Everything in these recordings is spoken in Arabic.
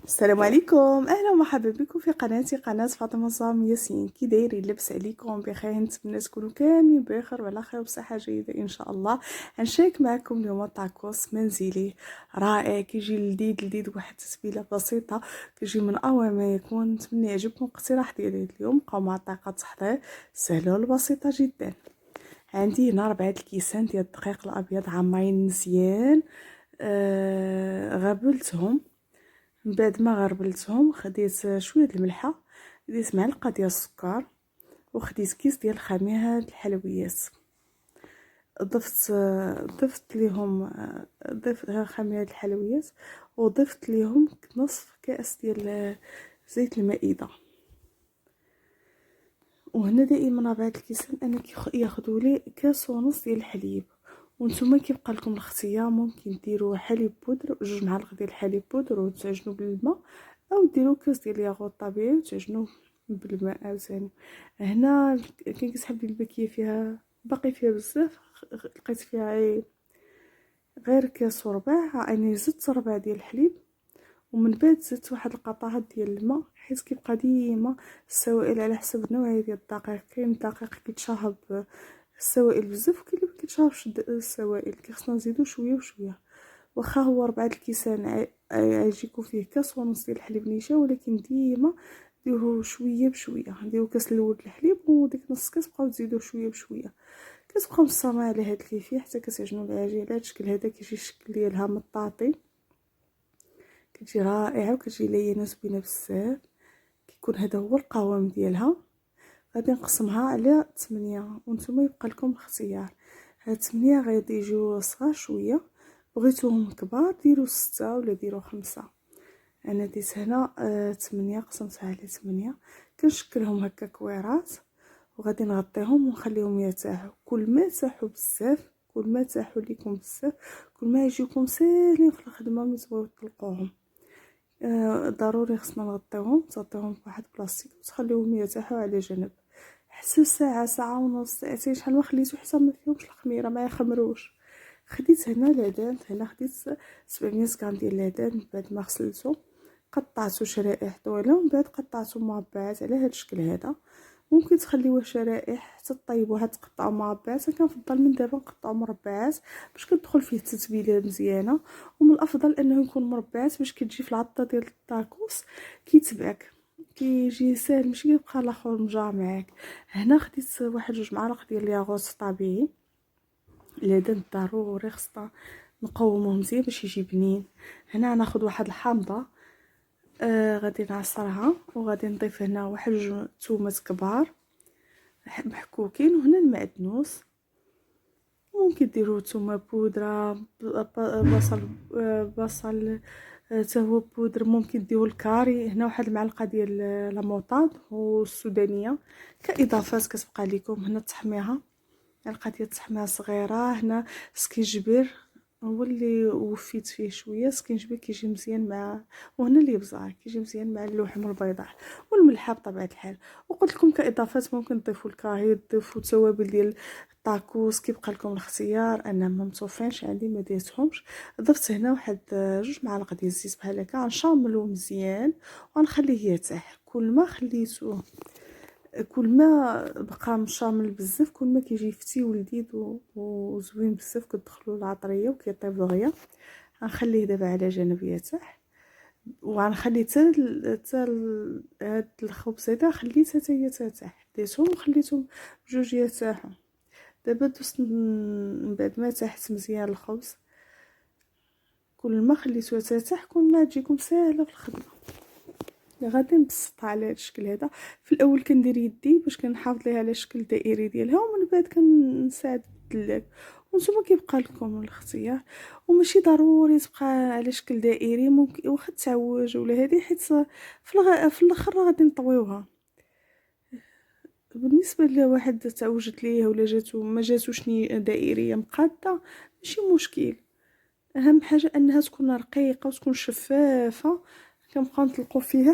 السلام عليكم، اهلا ومرحبا بكم في قناتي قناه فاطمه صام ياسين. كي دايرين؟ لاباس عليكم بخير؟ نتمنى تكونوا كاملين بخير وعلى خير وبصحه جيده ان شاء الله. غنشارك معكم اليوم طاكوس منزلي رائع، كيجي لذيذ واحد التتبيله بسيطه، كيجي من اروع ما يكون. نتمنى يعجبكم الاقتراح ديالي اليوم. بقاو مع طريقه التحضير سهله وبسيطه جدا. عندي هنا 4 كيسان ديال الدقيق الابيض عامرين مزيان. غربلتهم. من بعد ما غربلتهم خديت شويه د الملحه، خديت معلقه ديال السكر، وخديت كيس ديال خميره الحلويات. ضفت ليهم خميره الحلويات، وضفت ليهم نصف كاس ديال زيت المائده. وهنا دائما ربعة الكيسان انا ياخذوا لي كاس ونص ديال الحليب. وانتم كيبقى لكم الاختيار، ممكن ديروا حليب بودر 2 معالق ديال الحليب بودر وتعجنوا بالماء، او ديروا كاس ديال الياغورت طبيعي وتعجنوا بالماء عاوتاني. هنا كاين كتحب الباكيه فيها باقي فيها بزاف، لقيت فيها غير كاس وربع، اني زدت ربع ديال الحليب. ومن بعد زدت واحد القطرات ديال الماء، حيت كيبقى ديما السوائل على حسب النوعيه ديال الدقيق. كاين دقيق كيتشرب السوائل بزاف، وكاين اللي مكيتشربش السوائل، خصنا نزيدو شويه وشويه. واخا هو 4 الكيسان يجيكم فيه كاس ونص ديال الحليب نشا، ولكن ديما ديروه شويه بشويه. نديرو كاس الاول الحليب، وديك نص كاس بقاو تزيدوا شويه بشويه. كتبقاو مصامه على هاد الكيفيه حتى كتعجنوا العجينه على هاد الشكل هذا. كيجي الشكل ديالها مطاطي، كتجي رائعه وكتجي لينه زوينه بزاف. كيكون هذا هو القوام ديالها. غادي نقسمها على 8، وانتم يبقى لكم الاختيار. هاد 8 غادي يجيو صغار شويه، بغيتوهم كبار ديروا 6 ولا ديروا 5. انا ديت هنا 8، قسمتها على 8. كنشكلهم هكا كويرات، وغادي نغطيهم ونخليهم يرتاحوا. كل ما ارتاحوا بزاف، كل ما ارتاحوا ليكم بزاف، كل ما يجيكم ساهلين في الخدمه ملي تبغيو تطلقوهم. ضروري خصنا نغطيوهم، تغطيوهم بواحد بلاستيك وتخليوهم يرتاحوا على جنب حتى ساعه ونص، ساعتين، شحال ما خليتو حتى ما فيهمش الخميره ما يخمروش. خديت هنا العدد، هنا خديت 700 غرام ديال العدد. من بعد ما غسلته قطعته شرائح طويله، ومن بعد قطعته مربعات على هذا الشكل هذا. ممكن تخليوه شرائح حتى طيبوها تقطعوا مربعات، انا كنفضل من دابا نقطعوا مربعات باش كتدخل فيه التتبيله مزيانه. ومن الافضل انه يكون مربعات باش كتجي في العطه ديال الطاكوس كيتبعك، كيجي ساهل، ماشي كيبقى الاخر مجا معاك. هنا خديت واحد 2 معالق ديال الياغورت طبيعي. العدد ضروري خصنا نقوموه مزيان باش يجي بنين. هنا ناخذ واحد الحامضه، غادي نعصرها، وغادي نضيف هنا واحد 2 تومات كبار محكوكين، وهنا المعدنوس. ممكن ديروا تومه بودره، بصل، بصل حتى هو بودر. ممكن ديروا الكاري. هنا واحد المعلقه ديال لا موطاد والسودانيه كاضافات كتبقى لكم. هنا التحميره، معلقه ديال التحميره صغيره. هنا سكينجبير هو اللي وفيت فيه شويه. سكينجبير كيجي مزيان مع، وهنا الابزار كيجي مزيان مع اللحم والبيضاء، والملحه بطبيعه الحال. وقلت لكم كاضافات ممكن تضيفوا الكاري، تضيفوا توابل ديال الطاكوس، كيبقى لكم الاختيار. انا ما مطوفينش عندي، ما درتهمش. ضفت هنا واحد 2 معالق ديال الزيت بحال هكا. غنشاملو مزيان ونخليه يرتاح. كل ما خليتوه، كل ما بقى مشامل بزاف، كل ما كيجي فتي ولذيذ وزوين بزاف. كتدخلوا العطريه وكيطيب دغيا. غنخليه دابا على جنب يرتاح، وغنخلي حتى هاد الخبز هذا خليته حتى هي ترتاح. ديتهم وخليتهم بجوج يرتاحوا. دابا دوزت من بعد ما ارتاحت مزيان الخبز. كل ما خليتوها ترتاح كل ما تجيكم ساهله في الخدمه. غادي نبسطها على هذا الشكل هذا. في الاول كندير يدي باش كنحافظ ليها على الشكل دائري ديالها، ومن بعد كنساعد الدلاك. وانتم كيبقى لكم الاختيار، وماشي ضروري تبقى على شكل دائري. ممكن واخا تعوج ولا هذه، حيت في الاخر غادي نطويوها. بالنسبه لواحد تعوجت ليه ولا جاتو ما جاتوش دائريه مقاده، ماشي مشكل. اهم حاجه انها تكون رقيقه وتكون شفافه، كنبقاو نطلقوا فيها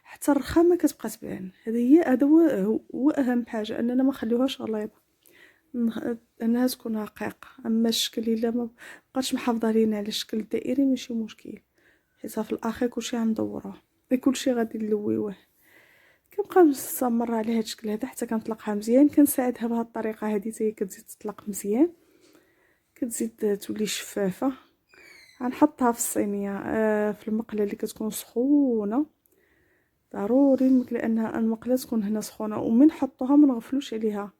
حتى الرخامه كتبقى تبان. هذا هو اهم حاجه، اننا ما نخليوهاش غليظه، انها تكون رقيقه. اما الشكل الا ما بقاش محافظه لينا على الشكل الدائري ماشي مشكل. حيت في الاخير كلشي غندوروه، كلشي غادي نلويوه. كنبقى مستمره على هاد الشكل هذا حتى كنطلقها مزيان. كنساعدها بهاد الطريقه هذه حتى هي كتزيد تطلق مزيان، كتزيد تولي شفافه. غنحطها في الصينيه في المقله اللي كتكون سخونه. ضروري لانها المقله تكون هنا سخونه، ومن نحطوها ما نغفلوش عليها،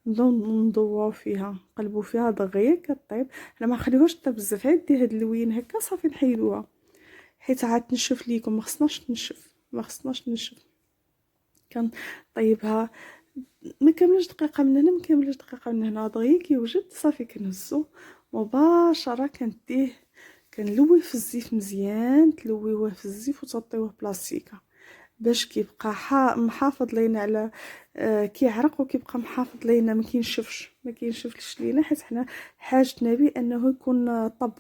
نبداو نضويو فيها، نقلبوا فيها دغيا كطيب. حنا ما نخليوهاش طيب بزاف، عاد دير هاد اللوين هكا صافي نحيدوها، حيت عاد تنشف ليكم. ما خصناش تنشف. كنطيبها ما كاملش دقيقه من هنا، ما كاملش دقيقه من هنا، دغيا كيوجد صافي كنهزو مباشره كنديه كنلويه في الزيت مزيان. تلويوه في الزيت وتغطيوه بلاستيكه باش كيبقى محافظ لينا على كيعرق، وكيبقى محافظ لينا ما كينشفش لينا، حيت حنا حاجتنا به انه يكون طب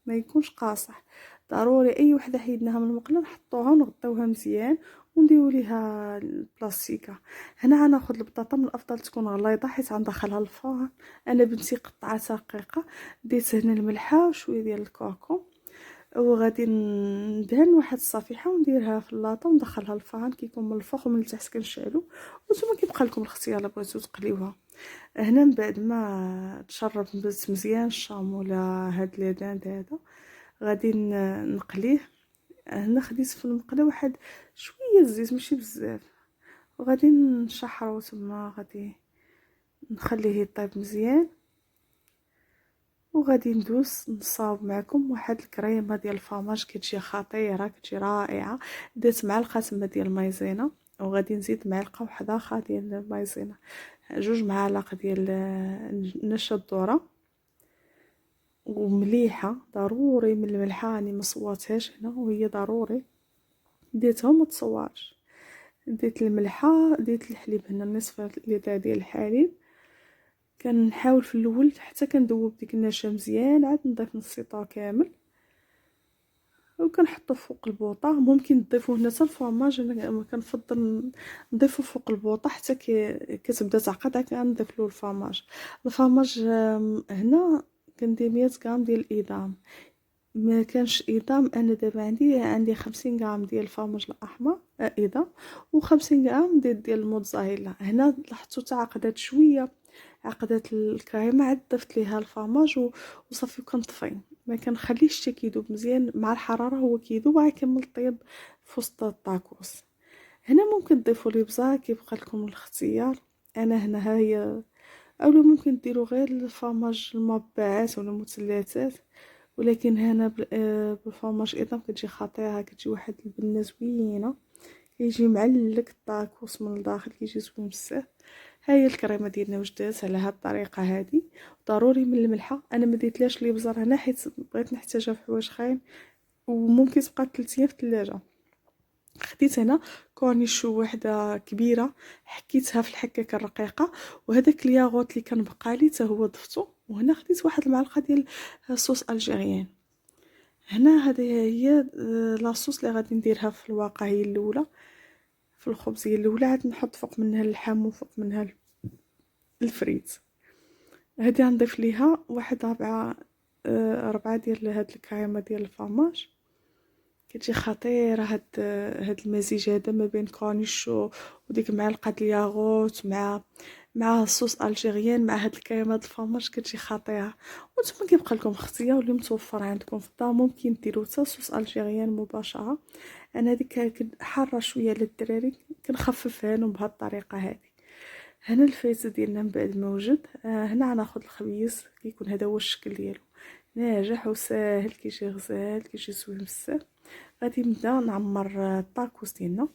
ما يكونش قاصح. ضروري اي وحده حيدناها من المقله نحطوها ونغطيوها مزيان ونديروا ليها البلاستيكه. هنا غناخذ البطاطا، من الافضل تكون غليظه حيت غندخلها للفرن. انا بنتي قطعتها رقيقه، ديت هنا الملحه وشويه ديال الكاكو، وغادي ندهن واحد الصفيحه ونديرها في اللاطه وندخلها للفرن. كيكون من الفوق ومن التحت كنشعلو، وانتم كيبقى لكم الاختيار الا بغيتو تقليوها. هنا من بعد ما تشرب مزيان الشام ولا هاد ليدان هذا غادي نقليه. هنا خديت في المقله واحد شويه الزيت ماشي بزاف، وغادي نشحرو تما، غادي نخليه يطيب مزيان. وغادي ندوز نصاوب معكم واحد الكريمه ديال الفرماج كتجي خطيره، كتجي رائعه. درت معلقه تما ديال المايزينا، وغادي نزيد معلقه واحده اخرى ديال المايزينا، 2 معالق ديال نشا الذره، ومليحه. ضروري من الملحه راني ما صواتهاش هنا وهي ضروري ديتهم ما تصوارش. ديت الملحه، ديت الحليب هنا نصف لتر ديال الحليب. كنحاول في الاول حتى كندوب ديك النشا مزيان، عاد نضيف نص ليطر كامل وكنحطو فوق البوطه. ممكن تضيفوا هنا حتى الفرماج، انا كنفضل نضيفو فوق البوطه حتى كتبدا تعقد، عاد كنضيف له الفرماج هنا كندير 100 غرام ديال الادام. ما كانش ادام، انا دابا عندي 50 غرام ديال الفرماج الاحمر ادام، و50 غرام ديال الموتزاريلا. هنا لاحظتوا تعقدات شويه، عقدات الكريمه، عاد ضفت ليها الفرماج وصافي. كنطفي، ما كنخليش حتى كيذوب مزيان مع الحراره، هو كيذوب وغيكمل طيب في وسط الطاكوس. هنا ممكن تضيفوا لي بزار، كيبقى لكم الاختيار. انا هنا ها هي، اولا ممكن ديروا غير الفرماج المربعات ولا المثلثات، ولكن هنا بالفرماج ايضا كتجي خطيره، كتجي واحد البنه زوينه، كيجي معلق الطاكوس من الداخل، كيجي زوين بزاف. هاهي الكريمه ديالنا وجدات على هاد الطريقه هذه. ضروري من الملحه، انا ما ديتلاش لي بزر هنا حيت بغيت نحتاجها في حوايج خاين، وممكن تبقى 3 ايام في الثلاجه. خديت هنا كورنيشو وحده كبيره، حكيتها في الحكاكه الرقيقه، وهذاك الياغوت اللي كان بقى لي حتى هو ضفته. وهنا خديت واحد المعلقه ديال صوص الجيريان. هنا هذه هي لاصوص اللي غادي نديرها في الواقع، هي الاولى في الخبز، هي الاولى. عاد نحط فوق منها اللحم وفوق منها الفريت. هادي غنضيف ليها واحد ربعة ديال هاد الكريمه ديال الفرماج. كتجي خطيره هاد المزيج هذا ما بين كورنيشو وديك معلقه الياغوت مع صوص الجيريان مع هاد الكريمه ديال الفرماج، كتجي خطيره. وانتم كيبقى لكم اختيار اللي متوفر عندكم في الدار، ممكن ديروا حتى صوص الجيريان مباشره. انا هذيك حاره شويه للدراري، كنخففها لهم بهاد الطريقه هذه. هنا الفايته ديالنا من بعد ما وجد، هنا غناخذ الخبيز، كيكون هذا هو الشكل ديالو، ناجح وساهل، كيجي غزال، كيجي زوين بزاف. غادي نبدا نعمر الطاكوس ديالنا.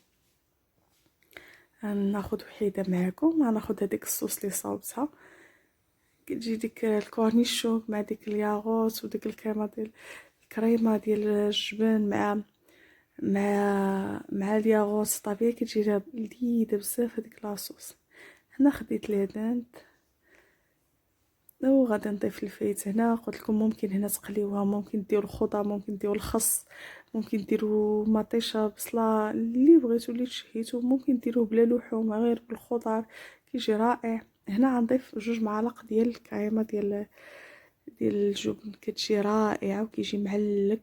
ناخذ وحيده معكم، غناخذ هذيك الصوص اللي صاوبتها، كتجي ديك الكورنيشو مع ديك الياغوت وديك الكريمه ديال الجبن مع الياغوت طبيعي، كتجي لذيذه بزاف هذيك لاصوص. هنا خديت ليدانت وغادي نضيف الفايت. هنا قلت لكم ممكن هنا تقليوها، ممكن ديروا الخضر، ممكن ديروا الخس، ممكن ديروا مطيشه، بصله، اللي بغيتو اللي تشهيتو. ممكن ديروه بلا لحوم غير بالخضر، كيجي رائع. هنا غنضيف 2 معالق ديال الكريمه ديال الجبن، كتجي رائعه وكيجي معلق.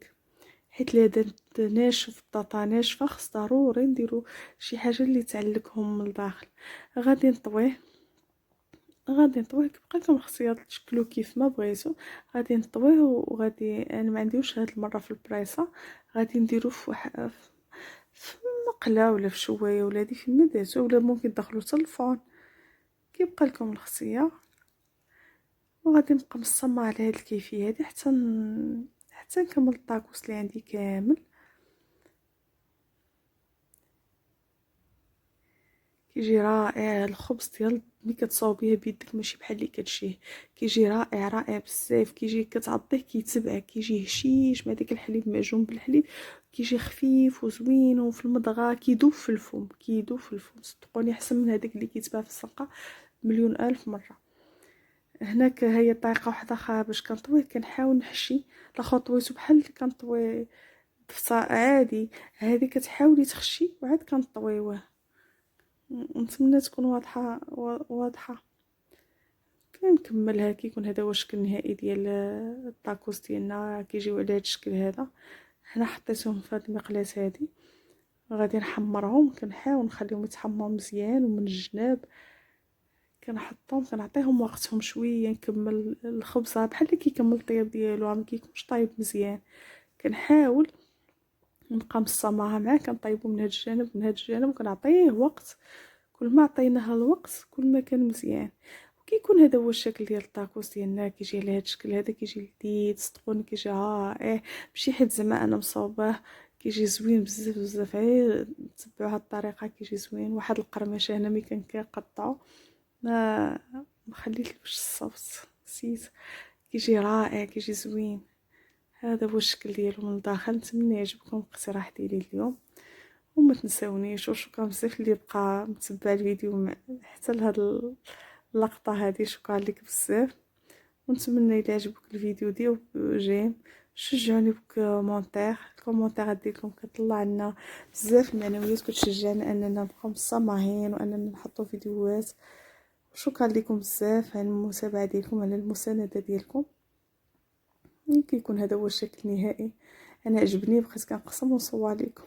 حيت اليدين ناشف، البطاطا ناشفه، خص ضروري نديرو شي حاجه اللي تعلقهم من الداخل. غادي نطويه كيبقى لكم الخصيات تشكلو كيف ما بغيتو. غادي نطويه وغادي انا ما عنديوش هاد المره في البريصه، غادي نديرو في مقله ولا في شوايه ولا هادي فيما درتو، ولا ممكن تدخلو حتى الفرن. كيبقى لكم الخصيه، وغادي نبقى مصممه على هاد الكيفيه هادي حتى نكمل الطاكوس اللي عندي كامل. كيجي رائع الخبز ديال ملي كتصاوبيه بيدك، ماشي بحال اللي كتشيه. كيجي رائع بزاف، كيجي كتعضيه كيتبع، كيجي هشيش مع داك الحليب معجون بالحليب، كيجي خفيف وزوين وفي المضغه كيدوب في الفم، صدقوني احسن من هذاك اللي كيتباع في السنقه مليون الف مره. هناك هي طريقه واحده اخرى باش كنطويه، كنحاول نحشي. الاخر طويتو بحال اللي كنطوي بفطاء عادي، هذه كتحاولي تخشي وعاد كنطويوه. نتمنى تكون واضحه. كنكملها كيكون هذا هو الشكل النهائي ديال الطاكوس ديالنا. كيجيو على هذا الشكل هذا. هنا حطيتهم في هذه المقلاة هذه، غادي نحمرهم. كنحاول نخليهم يتحمروا مزيان ومن الجناب. كنحطهم كنعطيهم وقتهم شويه. نكمل الخبزه بحال اللي كيكمل الطياب ديالو، ما كيكونش طايب مزيان. كنحاول نبقى مصمعه معاه، كنطيبو من هاد الجانب من هاد الجانب، وكنعطيه وقت. كل ما عطيناه الوقت كل ما كان مزيان. وكيكون هذا هو الشكل ديال الطاكوس ديالنا. كيجي على هذا الشكل هذا، كيجي لذيذ صدقوني، كيجي رائع. ماشي حيت زعما انا مصاوباه، كيجي زوين بزاف. غير تبعوا هاد الطريقه كيجي زوين. واحد القرمشه هنا ملي كان كيقطعو ما خليتلوش الصوت، نسيت. كيجي رائع، كيجي زوين. هذا هو الشكل ديالو من الداخل. نتمنى يعجبكم الاقتراح ديالي اليوم، وما تنساونيش. وشكرا بزاف اللي بقى متبع الفيديو حتى لهاد اللقطه هذه. شكرا لك بزاف، ونتمنى الى عجبك الفيديو ديال جيم شجعوني بكومونتير. الكومونتير ديالكم كطلع لنا بزاف المعنويات، كتشجعنا اننا نبقاو مستمرين واننا نحطوا فيديوهات. شكرا لكم بزاف على المتابعه ديالكم، على المسانده ديالكم. كيكون هذا هو الشكل النهائي. انا عجبني، بقيت كنقسم ونصور لكم.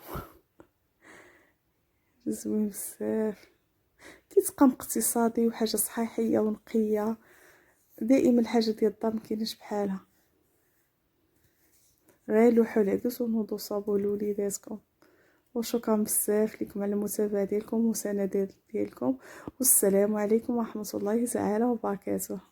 زوين بزاف، كيتقام اقتصادي وحاجه صحيحيه ونقيه. دائما الحاجه ديال الدار مكايناش بحالها. غير لوحوا العدس ونوضوا صابوا لوليداتكم. وشكرا بزاف لكم على المتابعه ديالكم والمسانده ديالكم. والسلام عليكم ورحمه الله تعالى وبركاته.